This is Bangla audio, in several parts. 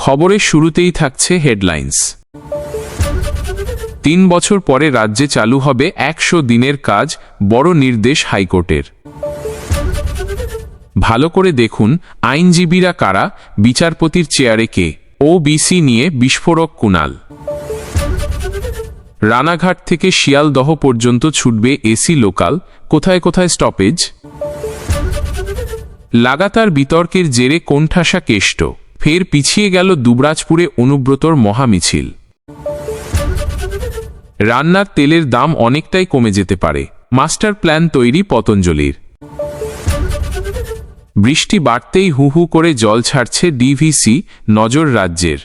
খবরের শুরুতেই থাকছে হেডলাইন্স। ৩ বছর পরে রাজ্যে চালু হবে ১০০ দিনের কাজ, বড় নির্দেশ হাইকোর্টের। ভালো করে দেখুন আইনজীবীরা কারা, বিচারপতির চেয়ারে কে। ওবিসি নিয়ে বিস্ফোরক কুণাল। রানাঘাট থেকে শিয়ালদহ পর্যন্ত ছুটবে এসি লোকাল, কোথায় কোথায় স্টপেজ। লাগাতার বিতর্কের জেরে কোণঠাসা কেষ্ট, ফের পিছিয়ে গেল দুবরাজপুরে অনুব্রতর মহামিছিল। রান্নার তেলের দাম অনেকটাই কমে যেতে পারে, মাস্টার প্ল্যান তৈরি পতঞ্জলির। বৃষ্টি বাড়তেই হু হু করে জল ছাড়ছে ডিভিসি, নজর রাজ্যের।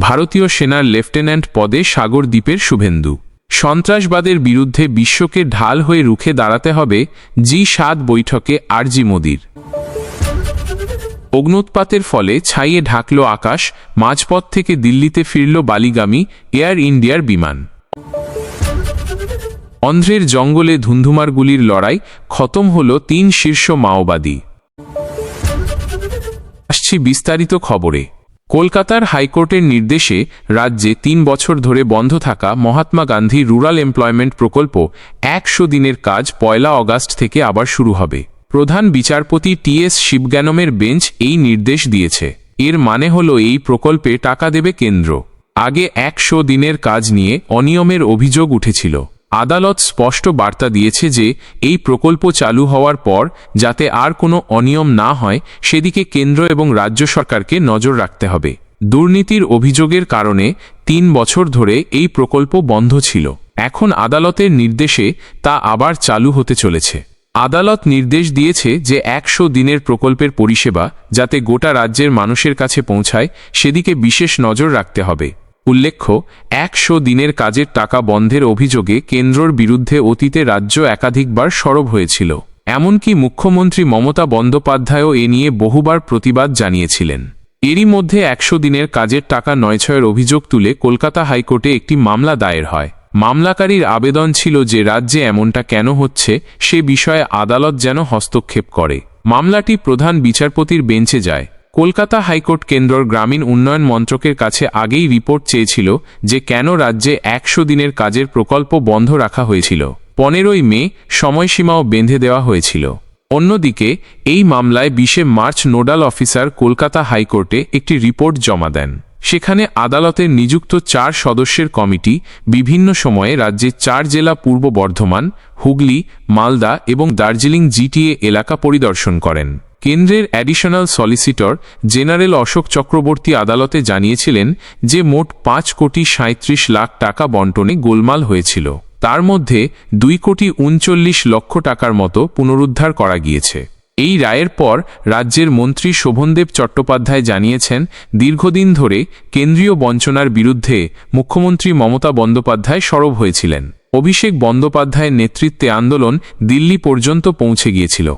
ভারতীয় সেনার লেফটেন্যান্ট পদে সাগরদ্বীপের শুভেন্দু। সন্ত্রাসবাদের বিরুদ্ধে বিশ্বকে ঢাল হয়ে রুখে দাঁড়াতে হবে জি7 বৈঠকে আরজি মোদির। অগ্নুৎপাতের ফলে ছাইয়ে ঢাকল আকাশ, মাঝপথ থেকে দিল্লিতে ফিরল বালিগামী এয়ার ইন্ডিয়ার বিমান। অন্ধ্রের জঙ্গলে ধুন্ধুমারগুলির লড়াই, খতম হল ৩ শীর্ষ মাওবাদী। আসছি বিস্তারিত খবরে। কলকাতার হাইকোর্টের নির্দেশে রাজ্যে ৩ বছর ধরে বন্ধ থাকা মহাত্মা গান্ধী রুরাল এমপ্লয়মেন্ট প্রকল্প ১০০ দিনের কাজ ১ অগাস্ট থেকে আবার শুরু হবে। প্রধান বিচারপতি টিএস শিবজ্ঞানমের বেঞ্চ এই নির্দেশ দিয়েছে। এর মানে হল এই প্রকল্পে টাকা দেবে কেন্দ্র। আগে ১০০ দিনের কাজ নিয়ে অনিয়মের অভিযোগ উঠেছিল। আদালত স্পষ্ট বার্তা দিয়েছে যে এই প্রকল্প চালু হওয়ার পর যাতে আর কোনো অনিয়ম না হয় সেদিকে কেন্দ্র এবং রাজ্য সরকারকে নজর রাখতে হবে। দুর্নীতির অভিযোগের কারণে ৩ বছর ধরে এই প্রকল্প বন্ধ ছিল। এখন আদালতের নির্দেশে তা আবার চালু হতে চলেছে। আদালত নির্দেশ দিয়েছে যে ১০০ দিনের প্রকল্পের পরিষেবা যাতে গোটা রাজ্যের মানুষের কাছে পৌঁছায় সেদিকে বিশেষ নজর রাখতে হবে। উল্লেখ্য, ১০০ দিনের কাজের টাকা বন্ধের অভিযোগে কেন্দ্রর বিরুদ্ধে অতীতে রাজ্য একাধিকবার সরব হয়েছিল। এমনকি মুখ্যমন্ত্রী মমতা বন্দ্যোপাধ্যায়ও এ নিয়ে বহুবার প্রতিবাদ জানিয়েছিলেন। এরই মধ্যে ১০০ দিনের কাজের টাকা নয়ছয়ের অভিযোগ তুলে কলকাতা হাইকোর্টে একটি মামলা দায়ের হয়। মামলাকারীর আবেদন ছিল যে রাজ্যে এমনটা কেন হচ্ছে সে বিষয়ে আদালত যেন হস্তক্ষেপ করে। মামলাটি প্রধান বিচারপতির বেঞ্চে যায়। কলকাতা হাইকোর্ট কেন্দ্রর গ্রামীণ উন্নয়ন মন্ত্রকের কাছে আগেই রিপোর্ট চেয়েছিল যে কেন রাজ্যে ১০০ দিনের কাজের প্রকল্প বন্ধ রাখা হয়েছিল। ১৫ই মে সময়সীমাও বেঁধে দেওয়া হয়েছিল। অন্যদিকে এই মামলায় ২০ মার্চ নোডাল অফিসার কলকাতা হাইকোর্টে একটি রিপোর্ট জমা দেন। সেখানে আদালতের নিযুক্ত ৪ সদস্যের কমিটি বিভিন্ন সময়ে রাজ্যের ৪ জেলা পূর্ব বর্ধমান, হুগলি, মালদা এবং দার্জিলিং জিটিএ এলাকা পরিদর্শন করেন। কেন্দ্রের additional solicitor general Ashok Chakraborty আদালতে জানিয়েছিলেন যে মোট ৫ কোটি ৩৭ লাখ টাকা বণ্টনে গোলমাল হয়েছিল। তার মধ্যে ২ কোটি ৩৯ লক্ষ টাকার মতো পুনরুদ্ধার করা গিয়েছে। এই রায়ের পর রাজ্যের মন্ত্রী শোভনদেব চট্টোপাধ্যায় জানিয়েছেন দীর্ঘদিন ধরে কেন্দ্রীয় বঞ্চনার বিরুদ্ধে মুখ্যমন্ত্রী মমতা বন্দ্যোপাধ্যায় সরব হয়েছিলেন। অভিষেক বন্দ্যোপাধ্যায়ের নেতৃত্বে আন্দোলন দিল্লি পর্যন্ত পৌঁছে গিয়েছিল।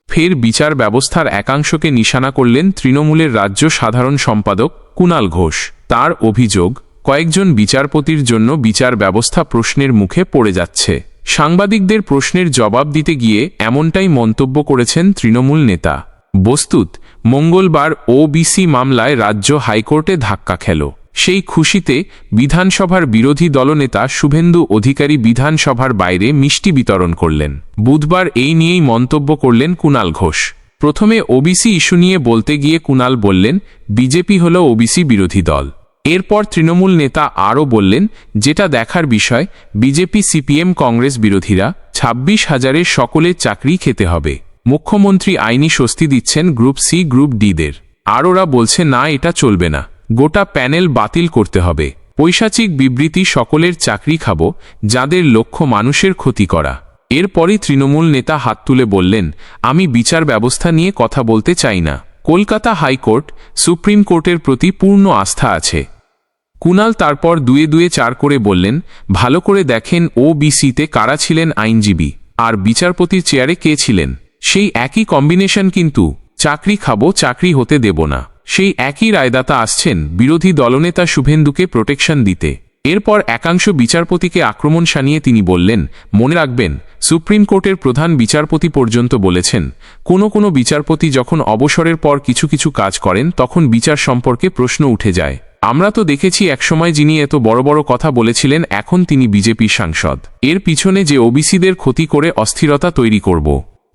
ফের বিচার ব্যবস্থার একাংশকে নিশানা করলেন তৃণমূলের রাজ্য সাধারণ সম্পাদক কুণাল ঘোষ। তার অভিযোগ, কয়েকজন বিচারপতির জন্য বিচার ব্যবস্থা প্রশ্নের মুখে পড়ে যাচ্ছে। সাংবাদিকদের প্রশ্নের জবাব দিতে গিয়ে এমনটাই মন্তব্য করেছেন তৃণমূল নেতা। বস্তুত মঙ্গলবার ওবিসি মামলায় রাজ্য হাইকোর্টে ধাক্কা খেল। সেই খুশিতে বিধানসভার বিরোধী দলনেতা শুভেন্দু অধিকারী বিধানসভার বাইরে মিষ্টি বিতরণ করলেন। বুধবার এই নিয়েই মন্তব্য করলেন কুণাল ঘোষ। প্রথমে ওবিসি ইস্যু নিয়ে বলতে গিয়ে কুণাল বললেন বিজেপি হল ওবিসি বিরোধী দল। এরপর তৃণমূল নেতা আরও বললেন, যেটা দেখার বিষয় বিজেপি সিপিএম কংগ্রেস বিরোধীরা ২৬,০০০-এর সকলের চাকরি খেতে হবে। মুখ্যমন্ত্রী আইনি স্বস্তি দিচ্ছেন গ্রুপ সি গ্রুপ ডিদের। আর ওরা বলছে না, এটা চলবে না, গোটা প্যানেল বাতিল করতে হবে। পৈশাচিক বিবৃতি, সকলের চাকরি খাবো, যাদের লক্ষ্য মানুষের ক্ষতি করা। এরপরই তৃণমূল নেতা হাত তুলে বললেন, আমি বিচার ব্যবস্থা নিয়ে কথা বলতে চাই না। কলকাতা হাইকোর্ট, সুপ্রিম কোর্টের প্রতি পূর্ণ আস্থা আছে। কুণাল তারপর দুয়ে দুয়ে ৪ করে বললেন, ভালো করে দেখেন ওবিসিতে কারা ছিলেন আইনজীবী আর বিচারপতির চেয়ারে কে ছিলেন। সেই একই কম্বিনেশন, কিন্তু চাকরি খাবো, চাকরি হতে দেব না। সেই একই রায়দাতা আসছেন বিরোধী দলনেতা শুভেন্দুকে প্রোটেকশন দিতে। এরপর একাংশ বিচারপতিকে আক্রমণ শানিয়ে তিনি বললেন, মনে রাখবেন, সুপ্রিম কোর্টের প্রধান বিচারপতি পর্যন্ত বলেছেন, কোনো বিচারপতি যখন অবসরের পর কিছু কিছু কাজ করেন তখন বিচার সম্পর্কে প্রশ্ন উঠে যায়। আমরা তো দেখেছি একসময় যিনি এত বড় বড় কথা বলেছিলেন এখন তিনি বিজেপির সাংসদ। এর পিছনে যে ওবিসিদের ক্ষতি করে অস্থিরতা তৈরি করব।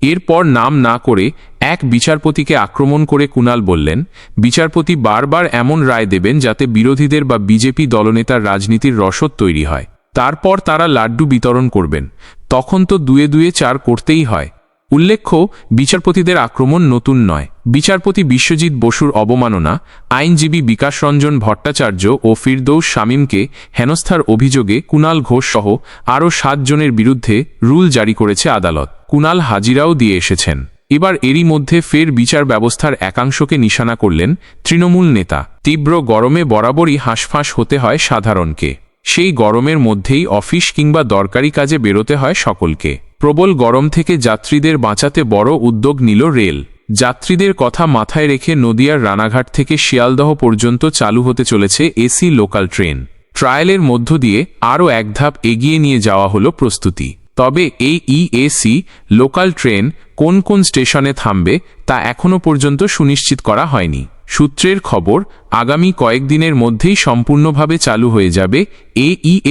এরপর নাম না করে এক বিচারপতিকে আক্রমণ করে কুণাল বললেন, বিচারপতি বারবার এমন রায় দেবেন যাতে বিরোধীদের বা বিজেপি দলনেতার রাজনীতির রসদ তৈরি হয়। তারপর তারা লাড্ডু বিতরণ করবেন, তখন তো দুয়ে দুয়ে চার করতেই হয়। উল্লেখ্য, বিচারপতিদের আক্রমণ নতুন নয়। বিচারপতি বিশ্বজিৎ বসুর অবমাননা, আইনজীবী বিকাশ রঞ্জন ভট্টাচার্য ও ফিরদৌস শামীমকে হেনস্থার অভিযোগে কুণাল ঘোষ সহ আরও 7 জনের বিরুদ্ধে রুল জারি করেছে আদালত। কুণাল হাজিরাও দিয়ে এসেছেন। এবার এরই মধ্যে ফের বিচার ব্যবস্থার একাংশকে নিশানা করলেন তৃণমূল নেতা। তীব্র গরমে বরাবরই হাঁসফাঁস হতে হয় সাধারণকে। সেই গরমের মধ্যেই অফিস কিংবা দরকারি কাজে বেরোতে হয় সকলকে। প্রবল গরম থেকে যাত্রীদের বাঁচাতে বড় উদ্যোগ নিল রেল। যাত্রীদের কথা মাথায় রেখে নদিয়ার রানাঘাট থেকে শিয়ালদহ পর্যন্ত চালু হতে চলেছে এসি লোকাল ট্রেন। ট্রায়ালের মধ্য দিয়ে আরও এক ধাপ এগিয়ে নিয়ে যাওয়া হলো প্রস্তুতি। তবে এই এসি লোকাল ট্রেন কোন কোন স্টেশনে থামবে তা এখনও পর্যন্ত সুনিশ্চিত করা হয়নি। সূত্রের খবর, আগামী কয়েকদিনের মধ্যেই সম্পূর্ণভাবে চালু হয়ে যাবে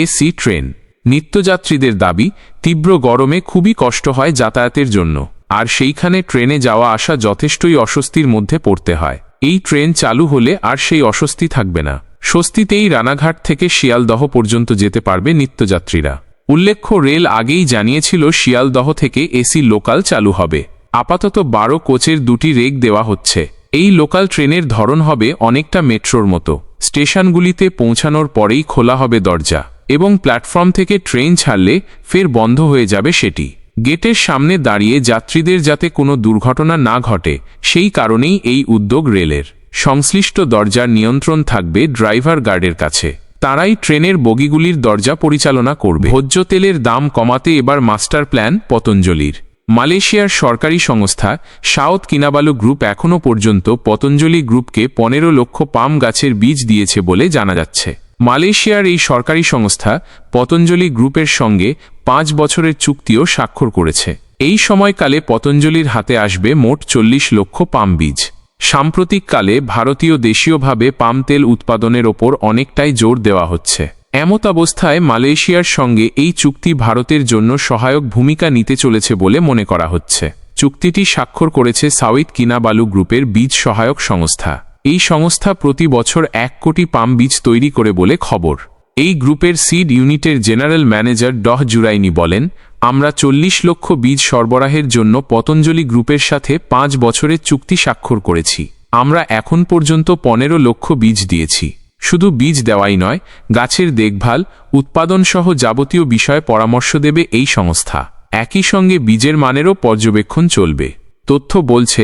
এসি ট্রেন। নিত্যযাত্রীদের দাবি, তীব্র গরমে খুবই কষ্ট হয় যাতায়াতের জন্য, আর সেইখানে ট্রেনে যাওয়া আসা যথেষ্টই অস্বস্তির মধ্যে পড়তে হয়। এই ট্রেন চালু হলে আর সেই অস্বস্তি থাকবে না। স্বস্তিতেই রানাঘাট থেকে শিয়ালদহ পর্যন্ত যেতে পারবে নিত্যযাত্রীরা। উল্লেখ্য, রেল আগেই জানিয়েছিল শিয়ালদহ থেকে এসি লোকাল চালু হবে। আপাতত 12 কোচের 2টি রেক দেওয়া হচ্ছে। এই লোকাল ট্রেনের ধরন হবে অনেকটা মেট্রোর মতো। স্টেশনগুলিতে পৌঁছানোর পরেই খোলা হবে দরজা এবং প্ল্যাটফর্ম থেকে ট্রেন ছাড়লে ফের বন্ধ হয়ে যাবে সেটি। গেটের সামনে দাঁড়িয়ে যাত্রীদের যাতে কোনো দুর্ঘটনা না ঘটে সেই কারণেই এই উদ্যোগ রেলের। সংশ্লিষ্ট দরজার নিয়ন্ত্রণ থাকবে ড্রাইভার গার্ডের কাছে। তারাই ট্রেনের বগিগুলির দরজা পরিচালনা করবে। ভোজ্য তেলের দাম কমাতে এবার মাস্টার প্ল্যান পতঞ্জলির। মালয়েশিয়ার সরকারি সংস্থা সাউথ কিনাবালু গ্রুপ এখনও পর্যন্ত পতঞ্জলি গ্রুপকে 15 লক্ষ পাম গাছের বীজ দিয়েছে বলে জানা যাচ্ছে। মালয়েশিয়ার এই সরকারি সংস্থা পতঞ্জলি গ্রুপের সঙ্গে 5 বছরের চুক্তিও স্বাক্ষর করেছে। এই সময়কালে পতঞ্জলির হাতে আসবে মোট 40 লক্ষ পাম বীজ। সাম্প্রতিককালে ভারতীয় দেশীয়ভাবে পাম তেল উৎপাদনের ওপর অনেকটাই জোর দেওয়া হচ্ছে। এমত অবস্থায় মালয়েশিয়ার সঙ্গে এই চুক্তি ভারতের জন্য সহায়ক ভূমিকা নিতে চলেছে বলে মনে করা হচ্ছে। চুক্তিটি স্বাক্ষর করেছে সাউথ কিনাবালু গ্রুপের বীজ সহায়ক সংস্থা। এই সংস্থা প্রতি বছর 1 কোটি পাম বীজ তৈরি করে বলে খবর। এই গ্রুপের সিড ইউনিটের জেনারেল ম্যানেজার ডহ জুরাইনি বলেন, আমরা 40 লক্ষ বীজ সরবরাহের জন্য পতঞ্জলি গ্রুপের সাথে 5 বছরের চুক্তি স্বাক্ষর করেছি। আমরা এখন পর্যন্ত 15 লক্ষ বীজ দিয়েছি। শুধু বীজ দেওয়াই নয়, গাছের দেখভাল, উৎপাদন সহ যাবতীয় বিষয়ে পরামর্শ দেবে এই সংস্থা। একই সঙ্গে বীজের মানেরও পর্যবেক্ষণ চলবে। তথ্য বলছে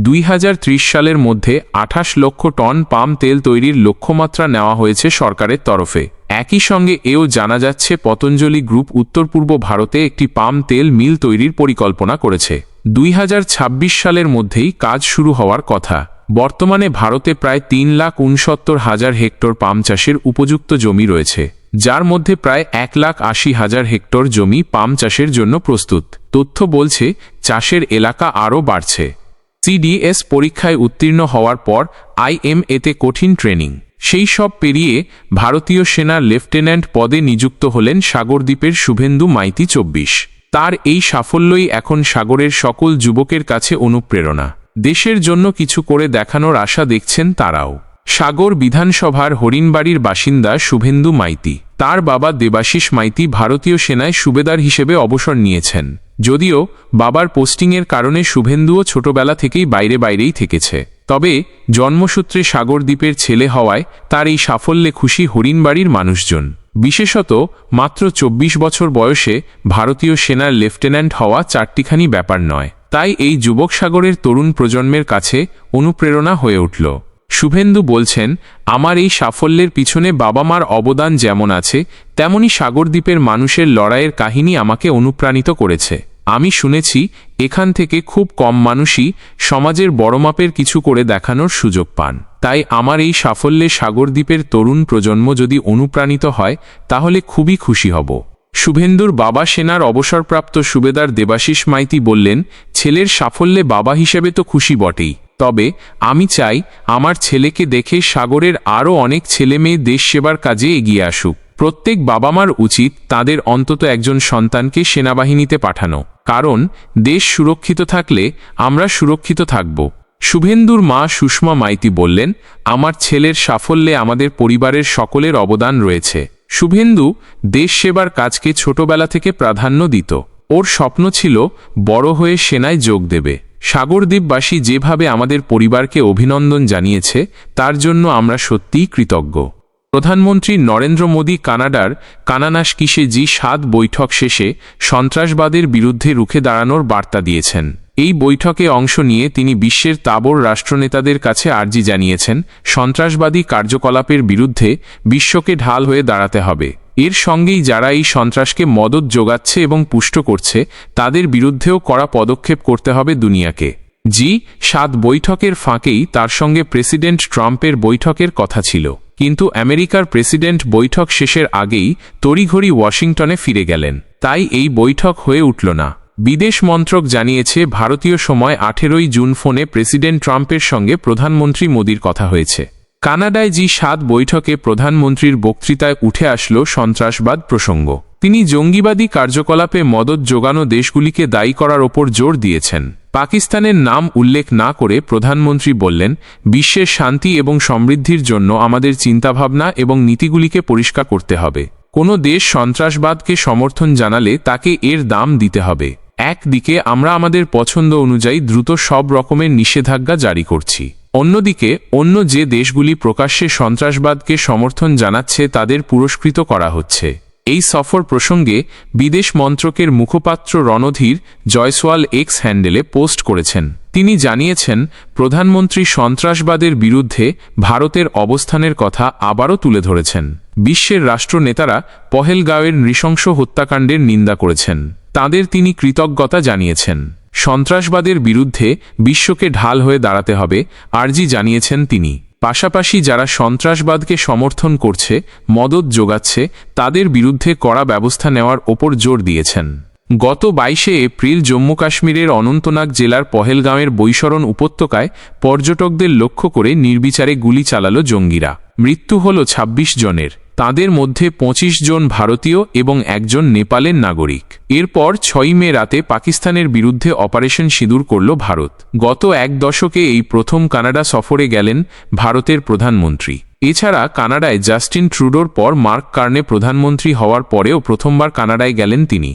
2030 সালের মধ্যে 28 লক্ষ টন পাম তেল তৈরির লক্ষ্যমাত্রা নেওয়া হয়েছে সরকারের তরফে। একই সঙ্গে এও জানা যাচ্ছে পতঞ্জলি গ্রুপ উত্তর পূর্ব ভারতে একটি পাম তেল মিল তৈরির পরিকল্পনা করেছে। 2026 সালের মধ্যেই কাজ শুরু হওয়ার কথা। বর্তমানে ভারতে প্রায় 3,69,000 হেক্টর পাম চাষের উপযুক্ত জমি রয়েছে, যার মধ্যে প্রায় 1,80,000 হেক্টর জমি পাম চাষের জন্য প্রস্তুত। তথ্য বলছে চাষের এলাকা আরও বাড়ছে। সিডিএস পরীক্ষায় উত্তীর্ণ হওয়ার পর IMA-তে কঠিন ট্রেনিং, সেই সব পেরিয়ে ভারতীয় সেনার লেফটেন্যান্ট পদে নিযুক্ত হলেন সাগরদ্বীপের শুভেন্দু মাইতি 24। তার এই সাফল্যই এখন সাগরের সকল যুবকের কাছে অনুপ্রেরণা। দেশের জন্য কিছু করে দেখানোর আশা দেখছেন তারাও। সাগর বিধানসভার হরিণবাড়ির বাসিন্দা শুভেন্দু মাইতি। তার বাবা দেবাশিস মাইতি ভারতীয় সেনায় সুবেদার হিসেবে অবসর নিয়েছেন। যদিও বাবার পোস্টিংয়ের কারণে শুভেন্দুও ছোটবেলা থেকেই বাইরেই থেকেছে। তবে জন্মসূত্রে সাগরদ্বীপের ছেলে হওয়ায় তার এই সাফল্যে খুশি হরিণবাড়ির মানুষজন। বিশেষত মাত্র 24 বছর বয়সে ভারতীয় সেনার লেফটেন্যান্ট হওয়া চারটিখানি ব্যাপার নয়। তাই এই যুবক সাগরের তরুণ প্রজন্মের কাছে অনুপ্রেরণা হয়ে উঠল। শুভেন্দু বলছেন, আমার এই সাফল্যের পিছনে বাবা মার অবদান যেমন আছে, তেমনি সাগরদ্বীপের মানুষের লড়াইয়ের কাহিনী আমাকে অনুপ্রাণিত করেছে। আমি শুনেছি এখান থেকে খুব কম মানুষই সমাজের বড় মাপের কিছু করে দেখানোর সুযোগ পান। তাই আমার এই সাফল্যে সাগরদ্বীপের তরুণ প্রজন্ম যদি অনুপ্রাণিত হয় তাহলে খুবই খুশি হব। শুভেন্দুর বাবা সেনার অবসরপ্রাপ্ত সুবেদার দেবাশিস মাইতি বললেন, ছেলের সাফল্যে বাবা হিসেবে তো খুশি বটেই, তবে আমি চাই আমার ছেলেকে দেখে সাগরের আরও অনেক ছেলেমেয়ে দেশ সেবার কাজে এগিয়ে আসুক। প্রত্যেক বাবা মার উচিত তাদের অন্তত একজন সন্তানকে সেনাবাহিনীতে পাঠানো, কারণ দেশ সুরক্ষিত থাকলে আমরা সুরক্ষিত থাকব। শুভেন্দুর মা সুষমা মাইতি বললেন, আমার ছেলের সাফল্যে আমাদের পরিবারের সকলের অবদান রয়েছে। শুভেন্দু দেশ সেবার কাজকে ছোটবেলা থেকে প্রাধান্য দিত। ওর স্বপ্ন ছিল বড় হয়ে সেনায় যোগ দেবে। সাগরদ্বীপবাসী যেভাবে আমাদের পরিবারকে অভিনন্দন জানিয়েছে তার জন্য আমরা সত্যিই কৃতজ্ঞ। প্রধানমন্ত্রী নরেন্দ্র মোদী কানাডার কানানাশকিসে জি7 বৈঠক শেষে সন্ত্রাসবাদের বিরুদ্ধে রুখে দাঁড়ানোর বার্তা দিয়েছেন। এই বৈঠকে অংশ নিয়ে তিনি বিশ্বের তাবড় রাষ্ট্রনেতাদের কাছে আর্জি জানিয়েছেন, সন্ত্রাসবাদী কার্যকলাপের বিরুদ্ধে বিশ্বকে ঢাল হয়ে দাঁড়াতে হবে। এর সঙ্গেই যারা এই সন্ত্রাসকে মদত যোগাচ্ছে এবং পুষ্ট করছে তাদের বিরুদ্ধেও কড়া পদক্ষেপ করতে হবে দুনিয়াকে। জি7 বৈঠকের ফাঁকেই তার সঙ্গে প্রেসিডেন্ট ট্রাম্পের বৈঠকের কথা ছিল, কিন্তু আমেরিকার প্রেসিডেন্ট বৈঠক শেষের আগেই তড়িঘড়ি ওয়াশিংটনে ফিরে গেলেন, তাই এই বৈঠক হয়ে উঠল না। বিদেশ মন্ত্রক জানিয়েছে ভারতীয় সময় 18 জুন ফোনে প্রেসিডেন্ট ট্রাম্পের সঙ্গে প্রধানমন্ত্রী মোদির কথা হয়েছে। কানাডায় জি7 বৈঠকে প্রধানমন্ত্রীর বক্তৃতায় উঠে আসলো সন্ত্রাসবাদ প্রসঙ্গ। তিনি জঙ্গিবাদী কার্যকলাপে মদত যোগানো দেশগুলিকে দায়ী করার ওপর জোর দিয়েছেন। পাকিস্তানের নাম উল্লেখ না করে প্রধানমন্ত্রী বললেন, বিশ্বের শান্তি এবং সমৃদ্ধির জন্য আমাদের চিন্তাভাবনা এবং নীতিগুলিকে পরিষ্কার করতে হবে। কোনো দেশ সন্ত্রাসবাদকে সমর্থন জানালে তাকে এর দাম দিতে হবে। একদিকে আমরা আমাদের পছন্দ অনুযায়ী দ্রুত সব রকমের নিষেধাজ্ঞা জারি করছি, অন্যদিকে অন্য যে দেশগুলি প্রকাশ্যে সন্ত্রাসবাদকে সমর্থন জানাচ্ছে তাদের পুরস্কৃত করা হচ্ছে। এই সফর প্রসঙ্গে বিদেশ মন্ত্রকের মুখপাত্র রণধীর জয়সওয়াল এক্স হ্যান্ডেলে পোস্ট করেছেন। তিনি জানিয়েছেন, প্রধানমন্ত্রী সন্ত্রাসবাদের বিরুদ্ধে ভারতের অবস্থানের কথা আবারও তুলে ধরেছেন। বিশ্বের রাষ্ট্রনেতারা পহেলগাঁওয়ের নৃশংস হত্যাকাণ্ডের নিন্দা করেছেন, তাদের তিনি কৃতজ্ঞতা জানিয়েছেন। সন্ত্রাসবাদের বিরুদ্ধে বিশ্বকে ঢাল হয়ে দাঁড়াতে হবে আর্জি জানিয়েছেন তিনি। পাশাপাশি যারা সন্ত্রাসবাদকে সমর্থন করছে, মদত যোগাচ্ছে, তাদের বিরুদ্ধে কড়া ব্যবস্থা নেওয়ার ওপর জোর দিয়েছেন। গত 22 এপ্রিল জম্মু কাশ্মীরের অনন্তনাগ জেলার পহেলগাঁওয়ের বৈশরণ উপত্যকায় পর্যটকদের লক্ষ্য করে নির্বিচারে গুলি চালালো জঙ্গিরা। মৃত্যু হল 26 জনের, তাদের মধ্যে 25 জন ভারতীয় এবং একজন নেপালের নাগরিক। এরপর 6 মে রাতে পাকিস্তানের বিরুদ্ধে অপারেশন সিঁদুর করল ভারত। গত এক দশকে এই প্রথম কানাডা সফরে গেলেন ভারতের প্রধানমন্ত্রী। এছাড়া কানাডায় জাস্টিন ট্রুডোর পর মার্ক কার্নে প্রধানমন্ত্রী হওয়ার পরেও প্রথমবার কানাডায় গেলেন তিনি।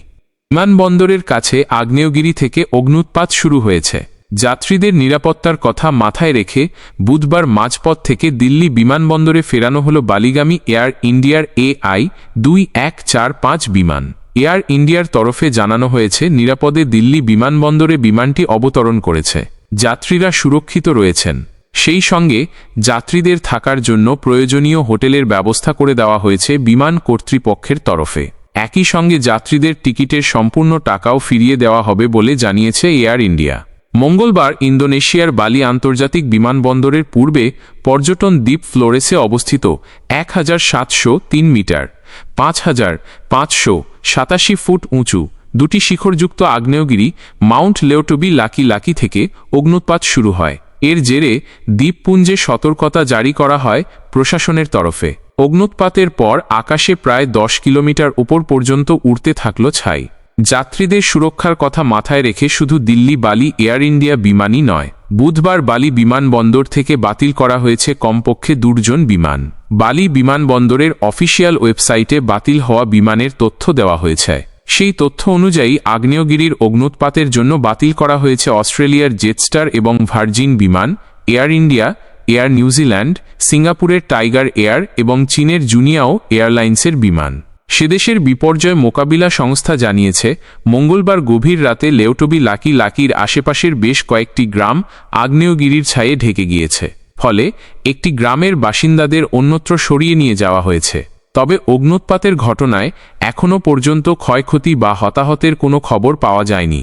বিমানবন্দরের কাছে আগ্নেয়গিরি থেকে অগ্ন্যুৎপাত শুরু হয়েছে। যাত্রীদের নিরাপত্তার কথা মাথায় রেখে বুধবার মাঝপথ থেকে দিল্লি বিমানবন্দরে ফেরানো হল বালিগামী এয়ার ইন্ডিয়ার AI-2145 বিমান। এয়ার ইন্ডিয়ার তরফে জানানো হয়েছে, নিরাপদে দিল্লি বিমানবন্দরে বিমানটি অবতরণ করেছে। যাত্রীরা সুরক্ষিত রয়েছেন। সেই সঙ্গে যাত্রীদের থাকার জন্য প্রয়োজনীয় হোটেলের ব্যবস্থা করে দেওয়া হয়েছে বিমান কর্তৃপক্ষের তরফে। একই সঙ্গে যাত্রীদের টিকিটের সম্পূর্ণ টাকাও ফিরিয়ে দেওয়া হবে বলে জানিয়েছে এয়ার ইন্ডিয়া। মঙ্গলবার ইন্দোনেশিয়ার বালি আন্তর্জাতিক বিমানবন্দরের পূর্বে পর্যটন দ্বীপ ফ্লোরেসে অবস্থিত 1703 মিটার 5587 ফুট উঁচু দুটি শিখরযুক্ত আগ্নেয়গিরি মাউন্ট লেওটবি লাকি লাকি থেকে অগ্ন্যুৎপাত শুরু হয়। এর জেরে দ্বীপপুঞ্জে সতর্কতা জারি করা হয় প্রশাসনের তরফে। অগ্ন্যুৎপাতের পর আকাশে প্রায় 10 কিলোমিটার উপর পর্যন্ত উড়তে থাকল ছাই। যাত্রীদের সুরক্ষার কথা মাথায় রেখে শুধু দিল্লি বালি এয়ার ইন্ডিয়া বিমানই নয়, বুধবার বালি বিমানবন্দর থেকে বাতিল করা হয়েছে কমপক্ষে 2 জন বিমান। বালি বিমানবন্দরের অফিসিয়াল ওয়েবসাইটে বাতিল হওয়া বিমানের তথ্য দেওয়া হয়েছে। সেই তথ্য অনুযায়ী আগ্নেয়গিরির অগ্ন্যুৎপাতের জন্য বাতিল করা হয়েছে অস্ট্রেলিয়ার জেটস্টার এবং ভার্জিন বিমান, এয়ার ইন্ডিয়া, এয়ার নিউজিল্যান্ড, সিঙ্গাপুরের টাইগার এয়ার এবং চীনের জুনিয়াও এয়ারলাইন্সের বিমান। সেদেশের বিপর্যয় মোকাবিলা সংস্থা জানিয়েছে, মঙ্গলবার গভীর রাতে লেওটবি লাকি লাকির আশেপাশের বেশ কয়েকটি গ্রাম আগ্নেয়গিরির ছায়ে ঢেকে গিয়েছে। ফলে একটি গ্রামের বাসিন্দাদের অন্যত্র সরিয়ে নিয়ে যাওয়া হয়েছে। তবে অগ্ন্যুৎপাতের ঘটনায় এখনও পর্যন্ত ক্ষয়ক্ষতি বা হতাহতের কোনো খবর পাওয়া যায়নি।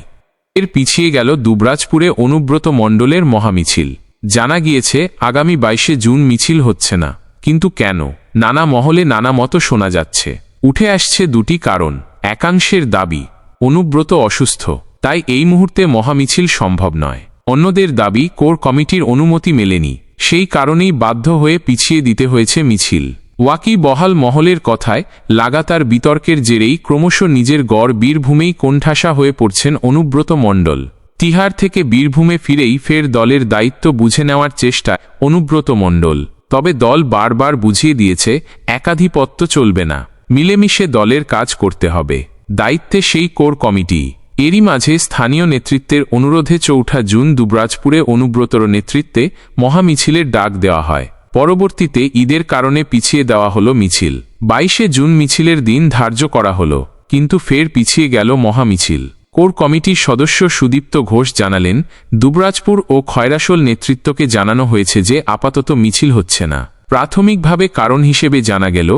এর পিছিয়ে গেল দুবরাজপুরে অনুব্রত মণ্ডলের মহামিছিল। জানা গিয়েছে আগামী 22 জুন মিছিল হচ্ছে না, কিন্তু কেন? নানা মহলে নানা মতো শোনা যাচ্ছে। উঠে আসছে দুটি কারণ। একাংশের দাবি অনুব্রত অসুস্থ, তাই এই মুহূর্তে মহামিছিল সম্ভব নয়। অন্যদের দাবি কোর কমিটির অনুমতি মেলেনি, সেই কারণেই বাধ্য হয়ে পিছিয়ে দিতে হয়েছে মিছিল। ওয়াকিবহাল মহলের কথায় লাগাতার বিতর্কের জেরেই ক্রমশ নিজের গড় বীরভূমেই কোণঠাসা হয়ে পড়ছেন অনুব্রত মণ্ডল। তিহার থেকে বীরভূমে ফিরেই ফের দলের দায়িত্ব বুঝে নেওয়ার চেষ্টা অনুব্রত মণ্ডল। তবে দল বারবার বুঝিয়ে দিয়েছে একাধিপত্য চলবে না, মিলেমিশে দলের কাজ করতে হবে। দায়িত্বে সেই কোর কমিটি। এরই মাঝে স্থানীয় নেতৃত্বের অনুরোধে 4 জুন দুবরাজপুরে অনুব্রতর নেতৃত্বে মহামিছিলের ডাক দেওয়া হয়। পরবর্তীতে ঈদের কারণে পিছিয়ে দেওয়া হলো মিছিল। 22 জুন মিছিলের দিন ধার্য করা হলো, কিন্তু ফের পিছিয়ে গেল মহামিছিল। কোর কমিটির সদস্য সুদীপ্ত ঘোষ জানালেন, দুবরাজপুর ও খয়রাশোল নেতৃত্বকে জানানো হয়েছে যে আপাতত মিছিল হচ্ছে না। প্রাথমিকভাবে কারণ হিসেবে জানা গেল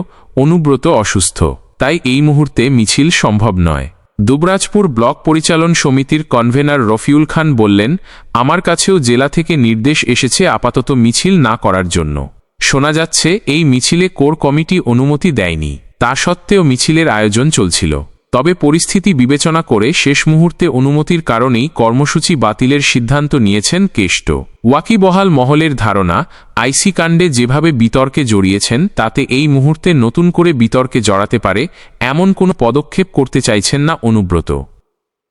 অনুব্রত অসুস্থ, তাই এই মুহূর্তে মিছিল সম্ভব নয়। দুবরাজপুর ব্লক পরিচালন সমিতির কনভেনার রফিউল খান বললেন, আমার কাছেও জেলা থেকে নির্দেশ এসেছে আপাতত মিছিল না করার জন্য। শোনা যাচ্ছে এই মিছিলে কোর কমিটি অনুমতি দেয়নি, তা সত্ত্বেও মিছিলের আয়োজন চলছিল। তবে পরিস্থিতি বিবেচনা করে শেষ মুহূর্তে অনুমতির কারণেই কর্মসূচি বাতিলের সিদ্ধান্ত নিয়েছেন কেষ্ট। ওয়াকিবহাল মহলের ধারণা, আইসি কাণ্ডে যেভাবে বিতর্কে জড়িয়েছেন তাতে এই মুহূর্তে নতুন করে বিতর্কে জড়াতে পারে এমন কোনো পদক্ষেপ করতে চাইছেন না অনুব্রত।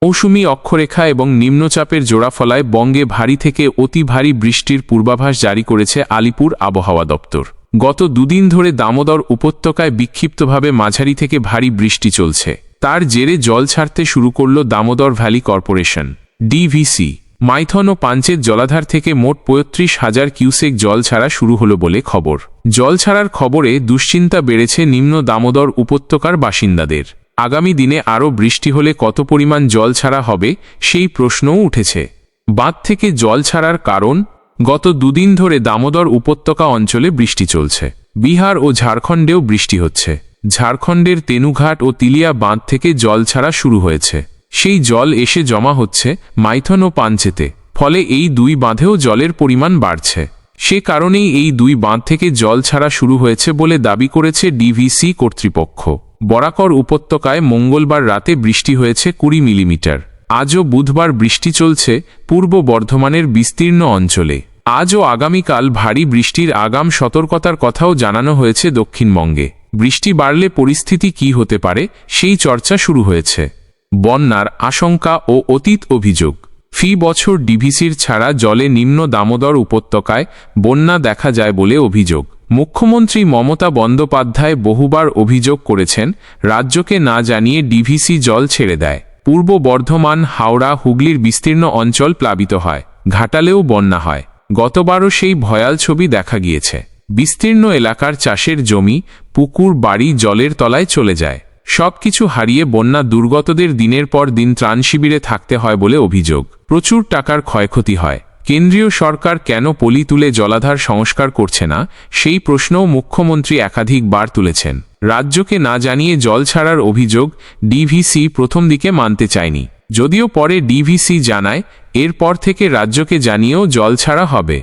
মৌসুমি অক্ষরেখা এবং নিম্নচাপের জোড়াফলায় বঙ্গে ভারী থেকে অতি ভারী বৃষ্টির পূর্বাভাস জারি করেছে আলিপুর আবহাওয়া দপ্তর। গত দুদিন ধরে দামোদর উপত্যকায় বিক্ষিপ্তভাবে মাঝারি থেকে ভারী বৃষ্টি চলছে। তার জেরে জল ছাড়তে শুরু করল Damodar valley corporation DVC. Maithon ও পাঞ্চেত জলাধার থেকে মোট 35,000 কিউসেক জল ছাড়া শুরু হলো বলে খবর। জল ছাড়ার খবরে দুশ্চিন্তা বেড়েছে নিম্ন দামোদর উপত্যকার বাসিন্দাদের। আগামী দিনে আরও বৃষ্টি হলে কত পরিমাণ জল ছাড়া হবে সেই প্রশ্নও উঠেছে। বাঁধ থেকে জল ছাড়ার কারণ, গত দুদিন ধরে দামোদর উপত্যকা অঞ্চলে বৃষ্টি চলছে। বিহার ও ঝাড়খণ্ডেও বৃষ্টি হচ্ছে। ঝাড়খণ্ডের তেনুঘাট ও তিলিয়া বাঁধ থেকে জল ছাড়া শুরু হয়েছে। সেই জল এসে জমা হচ্ছে মাইথন ও পাঞ্চেতে, ফলে এই দুই বাঁধেও জলের পরিমাণ বাড়ছে। সে কারণেই এই দুই বাঁধ থেকে জল ছাড়া শুরু হয়েছে বলে দাবি করেছে ডিভিসি কর্তৃপক্ষ। বরাকর উপত্যকায় মঙ্গলবার রাতে বৃষ্টি হয়েছে 20 মিলিমিটার। আজও বুধবার বৃষ্টি চলছে পূর্ব বর্ধমানের বিস্তীর্ণ অঞ্চলে। আজ ও আগামীকাল ভারী বৃষ্টির আগাম সতর্কতার কথাও জানানো হয়েছে দক্ষিণবঙ্গে। বৃষ্টি বাড়লে পরিস্থিতি কী হতে পারে সেই চর্চা শুরু হয়েছে। বন্যার আশঙ্কা ও অতীত অভিযোগ। ফি বছর ডিভিসির ছাড়া জলে নিম্ন দামোদর উপত্যকায় বন্যা দেখা যায় বলে অভিযোগ। মুখ্যমন্ত্রী মমতা বন্দ্যোপাধ্যায় বহুবার অভিযোগ করেছেন রাজ্যকে না জানিয়ে ডিভিসি জল ছেড়ে দেয়। পূর্ব বর্ধমান, হাওড়া, হুগলির বিস্তীর্ণ অঞ্চল প্লাবিত হয়। ঘাটালেও বন্যা হয়। গতবারও সেই ভয়াল ছবি দেখা গিয়েছে। বিস্তীর্ণ এলাকার চাষের জমি, পুকুর, বাড়ি জলের তলায় চলে যায়। সবকিছু হারিয়ে বন্যা দুর্গতদের দিনের পর দিন ত্রাণ শিবিরে থাকতে হয় বলে অভিযোগ। প্রচুর টাকার ক্ষয়ক্ষতি হয়। কেন্দ্রীয় সরকার কেন পলি তুলে জলাধার সংস্কার করছে না সেই প্রশ্নও মুখ্যমন্ত্রী একাধিকবার তুলেছেন। রাজ্যকে না জানিয়ে জল ছাড়ার অভিযোগ ডিভিসি প্রথম দিকে মানতে চায়নি, যদিও পরে ডিভিসি জানায় এরপর থেকে রাজ্যকে জানিয়েও জল ছাড়া হবে।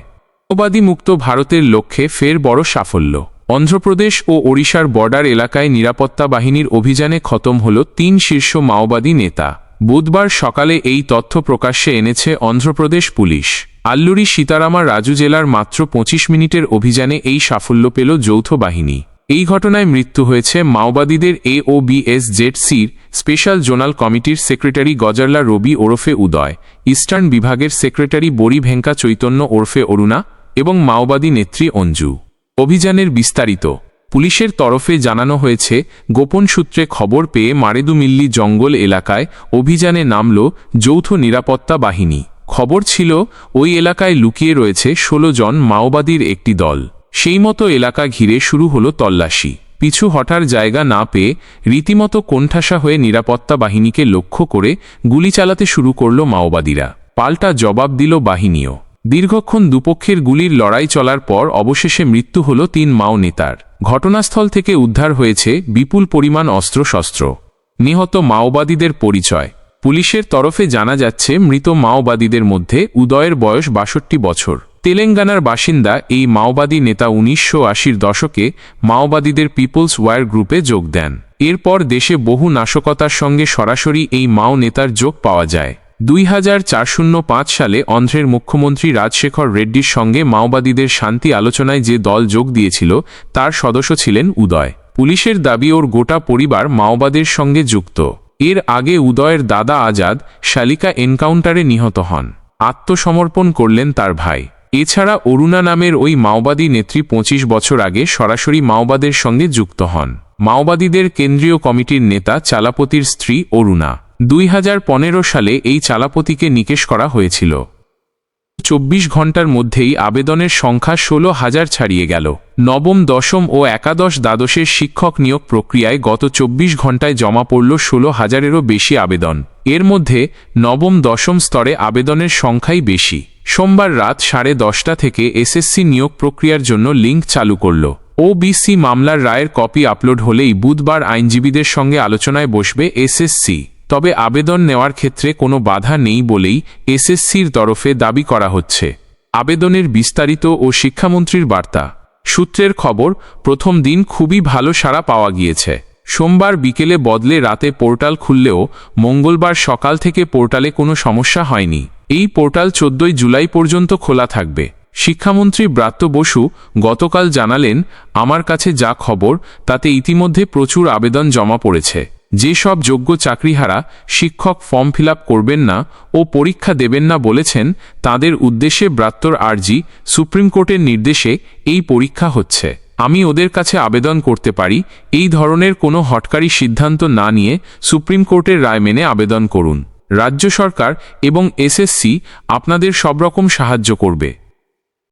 মাওবাদী মুক্ত ভারতের লক্ষ্যে ফের বড় সাফল্য। অন্ধ্রপ্রদেশ ও ওড়িশার বর্ডার এলাকায় নিরাপত্তা বাহিনীর অভিযানে খতম হল 3 শীর্ষ মাওবাদী নেতা। বুধবার সকালে এই তথ্য প্রকাশ্যে এনেছে অন্ধ্রপ্রদেশ পুলিশ। আল্লুরি সীতারামা রাজু জেলার মাত্র 25 মিনিটের অভিযানে এই সাফল্য পেল যৌথ বাহিনী। এই ঘটনায় মৃত্যু হয়েছে মাওবাদীদের AOBSZCর স্পেশাল জোনাল কমিটির সেক্রেটারি গজারলা রবি ওরফে উদয়, ইস্টার্ন বিভাগের সেক্রেটারি বড়ি ভেঙ্কা চৈতন্য ওরফে অরুণা এবং মাওবাদী নেত্রী অঞ্জু। অভিযানের বিস্তারিত। পুলিশের তরফে জানানো হয়েছে, গোপন সূত্রে খবর পেয়ে মারেদুমিল্লি জঙ্গল এলাকায় অভিযানে নামল যৌথ নিরাপত্তা বাহিনী। খবর ছিল ওই এলাকায় লুকিয়ে রয়েছে 16 জন মাওবাদীর একটি দল। সেই মতো এলাকা ঘিরে শুরু হলো তল্লাশি। পিছু হটার জায়গা না পেয়ে রীতিমতো কোণঠাসা হয়ে নিরাপত্তা বাহিনীকে লক্ষ্য করে গুলি চালাতে শুরু করল মাওবাদীরা। পাল্টা জবাব দিল বাহিনীও। দীর্ঘক্ষণ দুপক্ষের গুলির লড়াই চলার পর অবশেষে মৃত্যু হল 3 মাও নেতার। ঘটনাস্থল থেকে উদ্ধার হয়েছে বিপুল পরিমাণ অস্ত্রশস্ত্র। নিহত মাওবাদীদের পরিচয়। পুলিশের তরফে জানা যাচ্ছে মৃত মাওবাদীদের মধ্যে উদয়ের বয়স 62 বছর। তেলেঙ্গানার বাসিন্দা এই মাওবাদী নেতা 1980-র দশকে মাওবাদীদের পিপলস ওয়ার গ্রুপে যোগ দেন। এরপর দেশে বহু নাশকতার সঙ্গে সরাসরি এই মাও নেতার যোগ পাওয়া যায়। 2005 সালে অন্ধ্রের মুখ্যমন্ত্রী রাজশেখর রেড্ডির সঙ্গে মাওবাদীদের শান্তি আলোচনায় যে দল যোগ দিয়েছিল তার সদস্য ছিলেন উদয়। পুলিশের দাবি ওর গোটা পরিবার মাওবাদের সঙ্গে যুক্ত। এর আগে উদয়ের দাদা আজাদ শালিকা এনকাউন্টারে নিহত হন। আত্মসমর্পণ করলেন তার ভাই। এছাড়া অরুণা নামের ওই মাওবাদী নেত্রী 25 বছর আগে সরাসরি মাওবাদের সঙ্গে যুক্ত হন। মাওবাদীদের কেন্দ্রীয় কমিটির নেতা চালাপতির স্ত্রী অরুণা। 2015 সালে এই চালাপতিকে নিকেশ করা হয়েছিল। 24 ঘণ্টার মধ্যেই আবেদনের সংখ্যা 16,000 ছাড়িয়ে গেল। নবম, দশম ও একাদশ দ্বাদশের শিক্ষক নিয়োগ প্রক্রিয়ায় গত 24 ঘণ্টায় জমা পড়ল 16,000-এরও বেশি আবেদন। এর মধ্যে নবম দশম স্তরে আবেদনের সংখ্যাই বেশি। সোমবার রাত 10:30 থেকে এসএসসি নিয়োগ প্রক্রিয়ার জন্য লিঙ্ক চালু করল। ওবিসি মামলার রায়ের কপি আপলোড হলেই বুধবার আইনজীবীদের সঙ্গে আলোচনায় বসবে এসএসসি। তবে আবেদন নেওয়ার ক্ষেত্রে কোনো বাধা নেই বলেই এসএসসির তরফে দাবি করা হচ্ছে। আবেদনের বিস্তারিত ও শিক্ষামন্ত্রীর বার্তা। সূত্রের খবর, প্রথম দিন খুবই ভালো সাড়া পাওয়া গিয়েছে। সোমবার বিকেলে বদলে রাতে পোর্টাল খুললেও মঙ্গলবার সকাল থেকে পোর্টালে কোনো সমস্যা হয়নি। এই পোর্টাল 14 জুলাই পর্যন্ত খোলা থাকবে। শিক্ষামন্ত্রী ব্রাত্য বসু গতকাল জানালেন, আমার কাছে যা খবর তাতে ইতিমধ্যে প্রচুর আবেদন জমা পড়েছে। যেসব যোগ্য চাকরিহারা শিক্ষক ফর্ম ফিল আপ করবেন না ও পরীক্ষা দেবেন না বলেছেন তাদের উদ্দেশ্যে ব্রাত্যর আর্জি, সুপ্রিম কোর্টের নির্দেশে এই পরীক্ষা হচ্ছে। আমি ওদের কাছে আবেদন করতে পারি, এই ধরনের কোনো হটকারী সিদ্ধান্ত না নিয়ে সুপ্রিম কোর্টের রায় মেনে আবেদন করুন। রাজ্য সরকার এবং এসএসসি আপনাদের সব রকম সাহায্য করবে।